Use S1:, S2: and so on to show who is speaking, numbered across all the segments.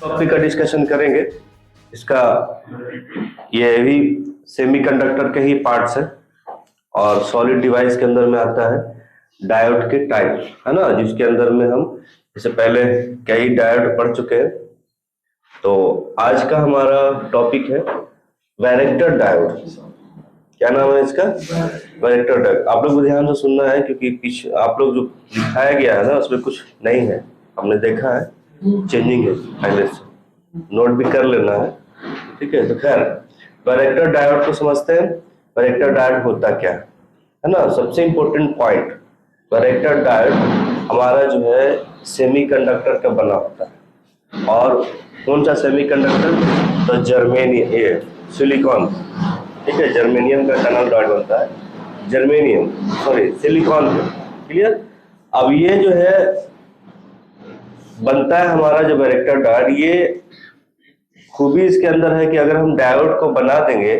S1: Topic का discussion करेंगे। इसका ये भी सेमीकंडक्टर के ही पार्ट्स है और सॉलिड डिवाइस के अंदर में आता है डायोड के टाइप, है ना, जिसके अंदर में हम इससे पहले कई डायोड पढ़ चुके हैं। तो आज का हमारा टॉपिक है वैरेक्टर डायोड। क्या नाम है इसका? Varactor diode. आप लोग को ध्यान से सुनना है क्योंकि पीछे आप लोग जो दिखाया गया है ना उसमें कुछ नहीं है, हमने देखा है, चेंजिंग है, पहले से नोट भी कर लेना है, ठीक है। तो खैर वैरेक्टर डायोड को समझते हैं। वैरेक्टर डायोड होता क्या है ना, सबसे इंपॉर्टेंट पॉइंट, वैरेक्टर डायोड हमारा जो है सेमीकंडक्टर का बना होता है। और कौन सा सेमीकंडक्टर? तो जर्मेनियम, ये सिलिकॉन, ठीक है, जर्मेनियम का टनल डायोड बनता है, जर्मेनियम सॉरी सिलिकॉन का, क्लियर। अब ये जो है बनता है हमारा जो वैरेक्टर डायोड, ये खूबी इसके अंदर है कि अगर हम डायोड को बना देंगे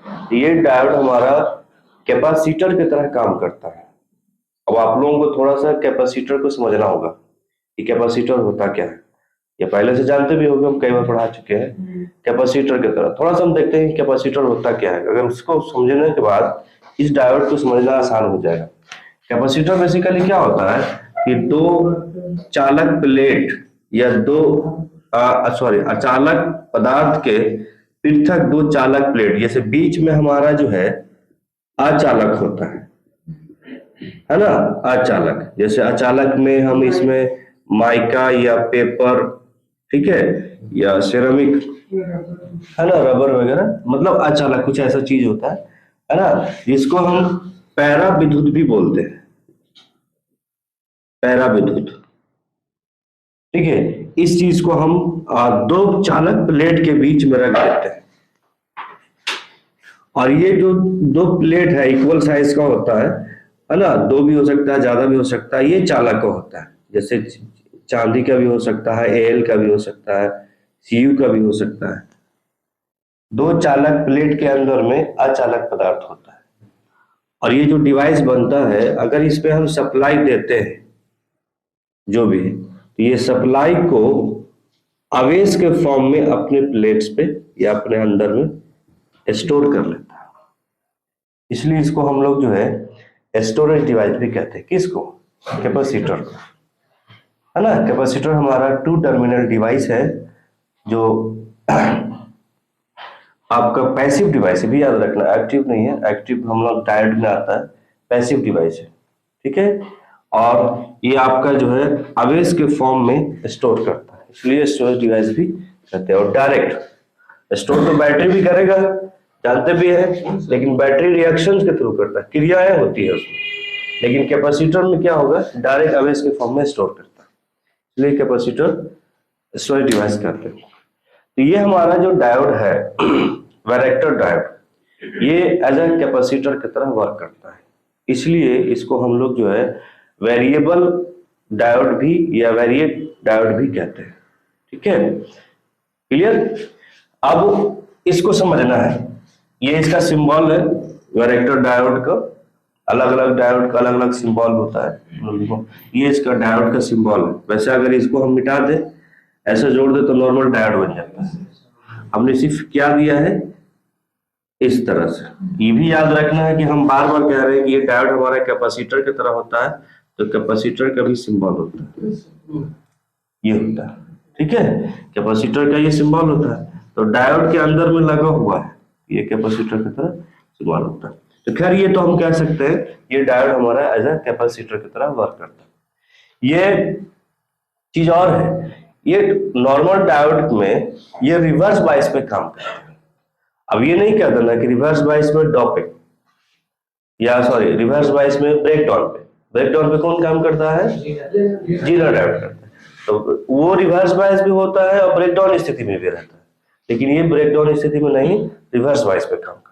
S1: तो ये डायोड हमारा कैपेसिटर की तरह काम करता है। अब आप लोगों को थोड़ा सा कैपेसिटर को समझना होगा कि कैपेसिटर होता क्या है। ये पहले से जानते भी होंगे, हम कई बार पढ़ा चुके हैं। कैपेसिटर की तरह थोड़ा सा हम देखते हैं कैपेसिटर होता क्या है। अगर उसको समझने के बाद इस डायोड को समझना आसान हो जाएगा। कैपेसिटर बेसिकली क्या होता है कि दो चालक प्लेट या दो अचालक पदार्थ के पृथक दो चालक प्लेट, जैसे बीच में हमारा जो है अचालक होता है ना, अचालक। जैसे अचालक में हम इसमें माइका या पेपर, ठीक है, या सिरेमिक, है ना, रबर वगैरह, मतलब अचालक कुछ ऐसा चीज होता है ना, जिसको हम पैरा विद्युत भी बोलते हैं, पैरा विद्युत, ठीक है। इस चीज को हम दो चालक प्लेट के बीच में रख देते हैं और ये जो दो प्लेट है इक्वल साइज का होता है ना, दो भी हो सकता है, ज्यादा भी हो सकता है, ये चालक का होता है। जैसे चांदी का भी हो सकता है, एल का भी हो सकता है, सीयू का भी हो सकता है। दो चालक प्लेट के अंदर में अचालक पदार्थ होता है और ये जो डिवाइस बनता है, अगर इस पे हम सप्लाई देते हैं जो भी, तो ये सप्लाई को आवेश के फॉर्म में अपने प्लेट्स पे या अपने अंदर में स्टोर कर लेता है। इसलिए इसको हम लोग जो है स्टोरेज डिवाइस भी कहते हैं। किसको? कैपेसिटर को, है ना। कैपेसिटर हमारा टू टर्मिनल डिवाइस है जो आपका पैसिव डिवाइस है, भी याद रखना, एक्टिव नहीं है। एक्टिव हम लोग डायोड में आता है, पैसिव डिवाइस है, ठीक है। और ये आपका जो है आवेश के फॉर्म में स्टोर करता है, इसलिए स्टोरेज डिवाइस भी कहते हैं। और डायरेक्ट स्टोर तो बैटरी भी करेगा, जानते भी है, लेकिन बैटरी रिएक्शंस के थ्रू करता है, क्रियाएं होती है उसमें। लेकिन कैपेसिटर में क्या होगा, डायरेक्ट आवेश के फॉर्म में स्टोर करता है, इसलिए कैपेसिटर स्टोरेज डिवाइस कहते हैं। तो ये हमारा जो डायोड है वैरेक्टर डायोड, ये एज ए कैपेसिटर की तरह वर्क करता है, इसलिए इसको हम लोग जो है वेरिएबल डायोड भी या वेरिएट डायोड भी कहते हैं, ठीक है, क्लियर। अब इसको समझना है, ये इसका सिंबल है वैरेक्टर डायोड का। अलग अलग डायोड का अलग अलग सिंबल होता है, ये इसका डायोड का सिंबल है। वैसे अगर इसको हम मिटा दें, ऐसे जोड़ दे तो नॉर्मल डायोड बन जाता है। हमने सिर्फ क्या दिया है, इस तरह से। ये भी याद रखना है कि हम बार बार कह रहे हैं कि ये डायोड हमारा कैपेसिटर की तरह होता है, तो कैपेसिटर का भी सिंबल होता है, ये होता है, ठीक है। कैपेसिटर का ये सिंबल होता है, तो डायोड के अंदर में लगा हुआ है, ये कैपेसिटर की तरह सिंबल होता है। तो खैर ये तो हम कह सकते हैं ये डायोड हमारा एज ए कैपेसिटर की तरह वर्क करता है। ये चीज और है, ये नॉर्मल डायोड में ये रिवर्स बायस पे काम करता है। अब ये नहीं कह देना कि रिवर्स बायस में डॉपिंग या सॉरी रिवर्स बायस में ब्रेकडाउन पे, ब्रेकडाउन पे कौन काम करता है? जीरो डायोड करता है। तो वो रिवर्स बायस भी होता है और ब्रेकडाउन स्थिति में भी रहता है, लेकिन ये ब्रेकडाउन स्थिति में नहीं, रिवर्स बायस पे काम करता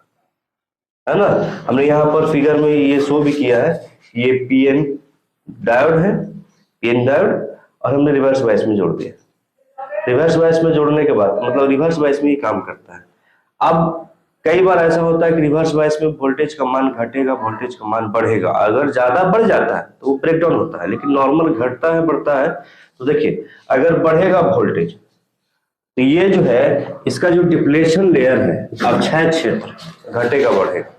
S1: है ना। हमने यहाँ पर फिगर में ये शो भी किया है, ये पीएन डायोड है, पीएन डायोड, और हमने रिवर्स बायस में जोड़ दिया। रिवर्स बायस में जोड़ने के बाद मतलब रिवर्स बायस में ये काम करता है। अब कई बार ऐसा होता है कि रिवर्स बायस में वोल्टेज का मान घटेगा, वोल्टेज का मान बढ़ेगा। अगर ज्यादा बढ़ जाता है तो वो ब्रेकडाउन होता है, लेकिन नॉर्मल घटता है बढ़ता है। तो देखिए अगर बढ़ेगा वोल्टेज तो ये जो है इसका जो डिप्लेशन लेयर है अक्षय क्षेत्र घटेगा बढ़ेगा।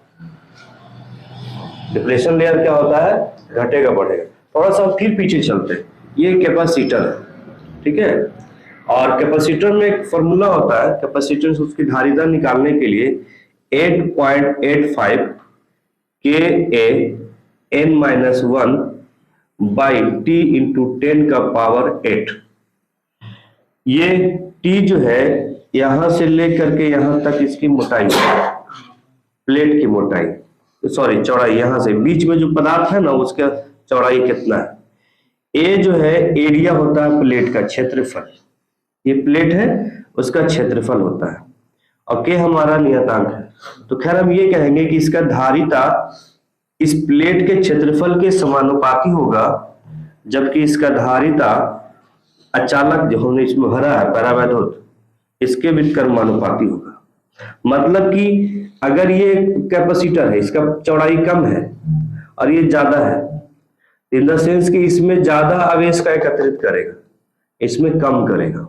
S1: डिप्लेशन लेयर क्या होता है, घटेगा बढ़ेगा। थोड़ा सा फिर पीछे चलते हैं, ये कैपेसिटर है, ठीक है। और कैपेसिटर में एक फॉर्मूला होता है, कैपेसिटर से उसकी धारिता निकालने के लिए 8.85 Ka(n-1) बाई टी इंटू 10 का पावर 8। ये टी जो है यहां से लेकर के यहां तक इसकी मोटाई है, प्लेट की मोटाई, सॉरी चौड़ाई, यहां से बीच में जो पदार्थ है ना उसका चौड़ाई कितना है। ए जो है एरिया होता है प्लेट का, क्षेत्रफल, ये प्लेट है उसका क्षेत्रफल होता है, और के हमारा नियतांक है। तो खैर हम ये कहेंगे कि इसका धारिता इस प्लेट के क्षेत्रफल के समानुपाती होगा, जबकि इसका धारिता अचालक जो हमने इसमें भरा है पैरावैद्युत, इसके व्युत्क्रमानुपाती होगा। मतलब कि अगर ये कैपेसिटर है, इसका चौड़ाई कम है और ये ज्यादा है, इन द सेंस कि इसमें ज्यादा आवेश का एकत्रित करेगा, इसमें कम करेगा।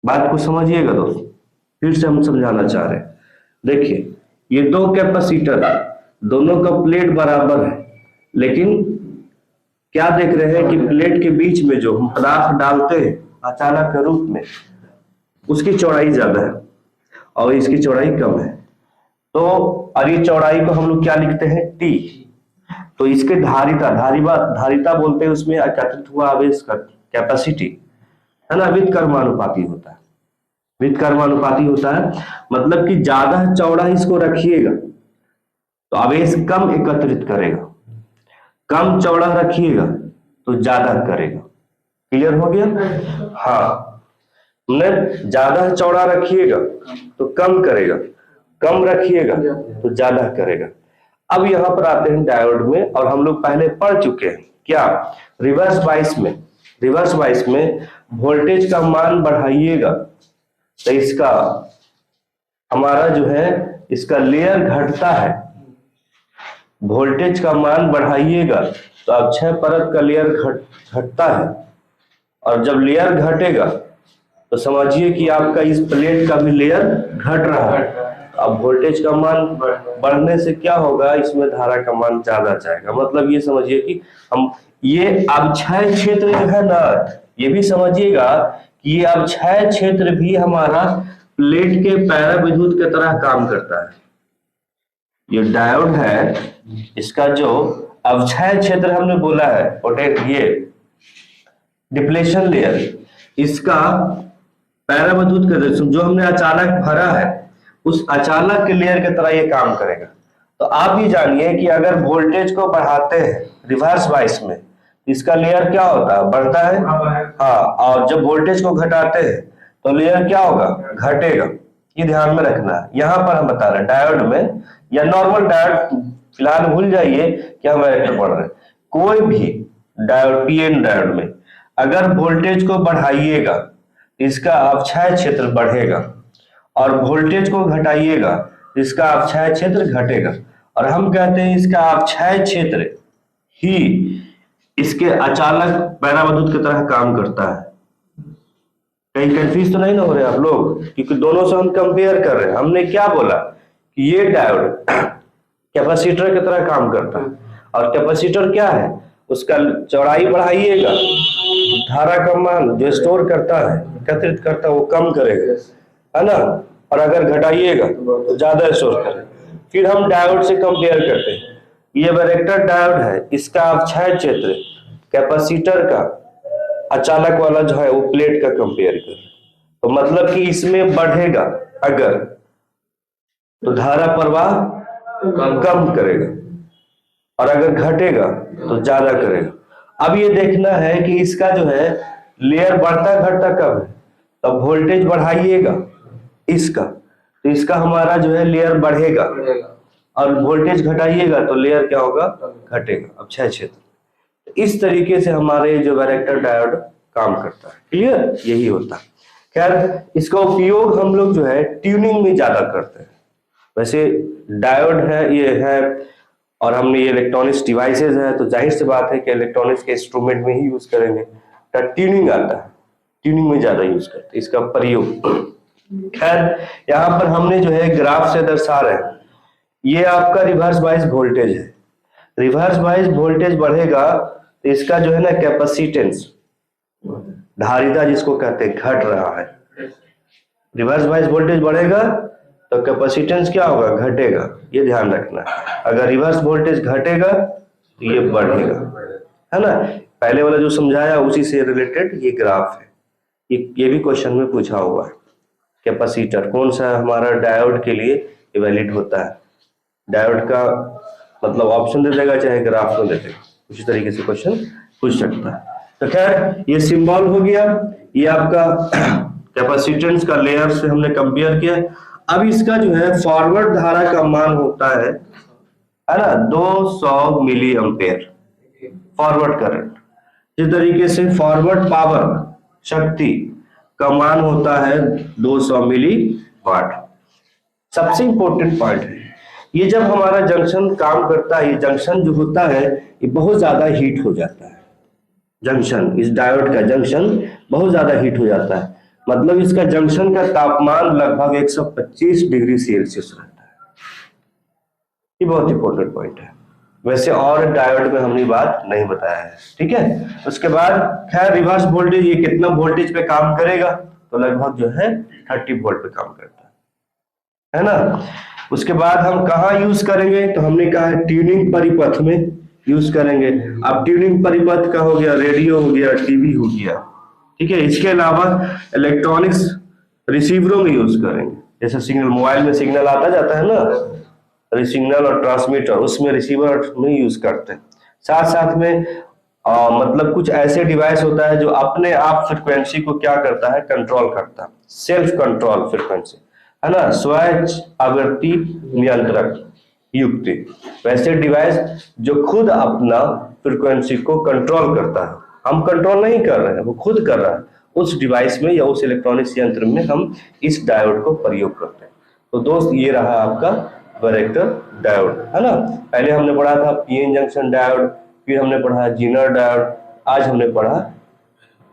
S1: बात को समझिएगा दोस्तों, फिर से हम समझाना चाह रहे हैं। देखिए ये दो कैपेसिटर है, दोनों का प्लेट बराबर है, लेकिन क्या देख रहे हैं कि प्लेट के बीच में जो हम पदार्थ डालते हैं अचालक के रूप में, उसकी चौड़ाई ज्यादा है और इसकी चौड़ाई कम है। तो और ये चौड़ाई को हम लोग क्या लिखते हैं, टी। तो इसके धारिता बोलते हैं, उसमें एकत्रित हुआ आवेश का कैपेसिटी है ना, व्युत्क्रमानुपाती होता है। व्युत्क्रमानुपाती होता है मतलब कि ज्यादा चौड़ा इसको रखिएगा तो आवेश कम एकत्रित करेगा, कम चौड़ा रखिएगा तो ज्यादा करेगा। क्लियर हो गया? हाँ, ज्यादा चौड़ा रखिएगा तो कम करेगा, कम रखिएगा तो ज्यादा करेगा। अब यहाँ पर आते हैं डायोड में, और हम लोग पहले पढ़ चुके हैं क्या, रिवर्स बाइस में। रिवर्स बाइस में वोल्टेज का मान बढ़ाइएगा तो इसका हमारा जो है इसका लेयर घटता है। वोल्टेज का मान बढ़ाइएगा तो अक्षय परत का लेयर घटता है, और जब लेयर घटेगा तो समझिए कि आपका इस प्लेट का भी लेयर घट रहा है। अब वोल्टेज का मान बढ़ने से क्या होगा, इसमें धारा का मान ज्यादा जाएगा। मतलब ये समझिए कि हम ये अवक्षय क्षेत्र जो है ना, ये भी समझिएगा कि ये अवक्षय क्षेत्र भी हमारा प्लेट के पैराविद्युत की तरह काम करता है। ये डायोड है, इसका जो अवक्षय क्षेत्र हमने बोला है, ये डिप्लेशन लेयर, इसका पैराविद्युत का जो हमने अचालक भरा है उस अचालक के लेयर की तरह ये काम करेगा। तो आप ये जानिए कि अगर वोल्टेज को बढ़ाते हैं रिवर्स बाइस में, इसका लेयर क्या होता है, बढ़ता है। हाँ, और जब वोल्टेज को घटाते हैं तो लेयर क्या होगा, घटेगा। ये ध्यान में रखना है। यहाँ पर हम बता रहे हैं डायोड में या नॉर्मल डायोड, फिलहाल भूल जाइए कि हम वेक्टर पढ़ रहे हैं। कोई भी डायोड, पीएन डायोड में अगर वोल्टेज को बढ़ाइएगा इसका अवक्षय क्षेत्र बढ़ेगा, और वोल्टेज को घटाइएगा इसका अवक्षय क्षेत्र घटेगा। और हम कहते हैं इसका अवक्षय क्षेत्र ही इसके अचालक पैराविद्युत की तरह काम करता है। कहीं कंफ्यूज तो नहीं ना हो रहे आप लोग, क्योंकि दोनों से हम कंपेयर कर रहे हैं। हमने क्या बोला कि ये डायोड कैपेसिटर की तरह काम करता है, और कैपेसिटर क्या है, उसका चौड़ाई बढ़ाइएगा, धारा का मान जो स्टोर करता है, एकत्रित करता है, वो कम करेगा, है ना, और अगर घटाइएगा तो ज्यादा स्टोर करेगा। फिर हम डायोड से कंपेयर करते हैं। ये वैरेक्टर डायोड है, इसका अवक्षय क्षेत्र कैपेसिटर का अचालक वाला जो है वो प्लेट का कंपेयर कर, तो मतलब कि इसमें बढ़ेगा अगर तो धारा प्रवाह कम करेगा, और अगर घटेगा तो ज्यादा करेगा। अब ये देखना है कि इसका जो है लेयर बढ़ता घटता कब है, तब वोल्टेज बढ़ाइएगा इसका, तो इसका हमारा जो है लेयर बढ़ेगा, और वोल्टेज घटाइएगा तो लेयर क्या होगा, घटेगा, अवक्षय क्षेत्र। इस तरीके से हमारे जो वैरेक्टर डायोड काम करता है। क्लियर? यही होता है। खैर, इसका उपयोग हम लोग जो है ट्यूनिंग में ज्यादा करते हैं। वैसे डायोड है, ये है, और हमने ये इलेक्ट्रॉनिक्स डिवाइसेज है, तो जाहिर सी बात है कि इलेक्ट्रॉनिक्स के इंस्ट्रूमेंट में ही यूज करेंगे। ट्यूनिंग आता है, ट्यूनिंग में ज्यादा यूज करते हैं इसका प्रयोग। खैर यहाँ पर हमने जो है ग्राफ से दर्शा रहे हैं, ये आपका रिवर्स बायस वोल्टेज है। रिवर्स बायस वोल्टेज बढ़ेगा तो इसका जो है ना कैपेसिटेंस, धारिता जिसको कहते हैं, घट रहा है। रिवर्स बायस वोल्टेज बढ़ेगा तो कैपेसिटेंस क्या होगा, घटेगा, ये ध्यान रखना। अगर रिवर्स वोल्टेज घटेगा तो ये बढ़ेगा, है ना। पहले वाला जो समझाया उसी से रिलेटेड ये ग्राफ है, ये भी क्वेश्चन में पूछा हुआ है। कैपेसिटर कौन सा हमारा डायोड के लिए वैलिड होता है, डायोड का मतलब ऑप्शन दे देगा चाहे ग्राफ में दे देगा, उसी तरीके से क्वेश्चन पूछ सकता है। तो खैर ये सिंबल हो गया, ये आपका कैपेसिटेंस का लेयर से हमने कंपेयर किया। अब इसका जो है फॉरवर्ड धारा का मान होता है ना 200 मिली एम्पेयर फॉरवर्ड करंट। इस तरीके से फॉरवर्ड पावर शक्ति का मान होता है 200 मिली वाट। सबसे इंपॉर्टेंट पॉइंट है, ये जब हमारा जंक्शन काम करता है, ये जंक्शन जो होता है ये बहुत ज्यादा हीट हो जाता है। जंक्शन, इस डायोड का जंक्शन बहुत ज्यादा हीट हो जाता है, मतलब इसका जंक्शन का तापमान लगभग 125 डिग्री सेल्सियस रहता है। ये बहुत इंपॉर्टेंट पॉइंट है। वैसे और डायोड में हमने बात नहीं बताया है, ठीक है। उसके बाद खैर रिवर्स वोल्टेज ये कितना वोल्टेज पे काम करेगा, तो लगभग जो है 30 वोल्ट पे काम करता है ना। उसके बाद हम कहाँ यूज करेंगे, तो हमने कहा है ट्यूनिंग परिपथ में यूज करेंगे। अब ट्यूनिंग परिपथ का हो गया, रेडियो हो गया, टीवी हो गया, ठीक है। इसके अलावा इलेक्ट्रॉनिक्स रिसीवरों में यूज करेंगे, जैसे सिग्नल, मोबाइल में सिग्नल आता जाता है ना, सिग्नल और ट्रांसमीटर, उसमें रिसीवर में यूज करते हैं। साथ साथ में मतलब कुछ ऐसे डिवाइस होता है जो अपने आप फ्रिक्वेंसी को क्या करता है, कंट्रोल करता है, सेल्फ कंट्रोल फ्रिक्वेंसी, है ना, स्वयं आवृत्ति नियंत्रक युक्ति। वैसे डिवाइस जो खुद अपना फ्रिक्वेंसी को कंट्रोल करता है, हम कंट्रोल नहीं कर रहे हैं, वो खुद कर रहा है, उस डिवाइस में या उस इलेक्ट्रॉनिक्स यंत्र में हम इस डायोड को प्रयोग करते हैं। तो दोस्त ये रहा आपका वैरेक्टर डायोड, है ना। पहले हमने पढ़ा था पीएन जंक्शन डायोड, फिर हमने पढ़ा जीनर डायोड, आज हमने पढ़ा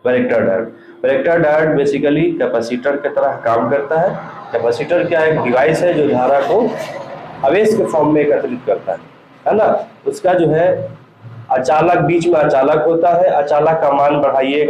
S1: varactor diode. Varactor diode basically capacitor की तरह काम करता है। कैपेसिटर क्या एक डिवाइस है जो धारा को आवेश के फॉर्म में एकत्रित करता है ना। उसका जो है अचालक, बीच में अचालक होता है, अचालक का मान बढ़ाइए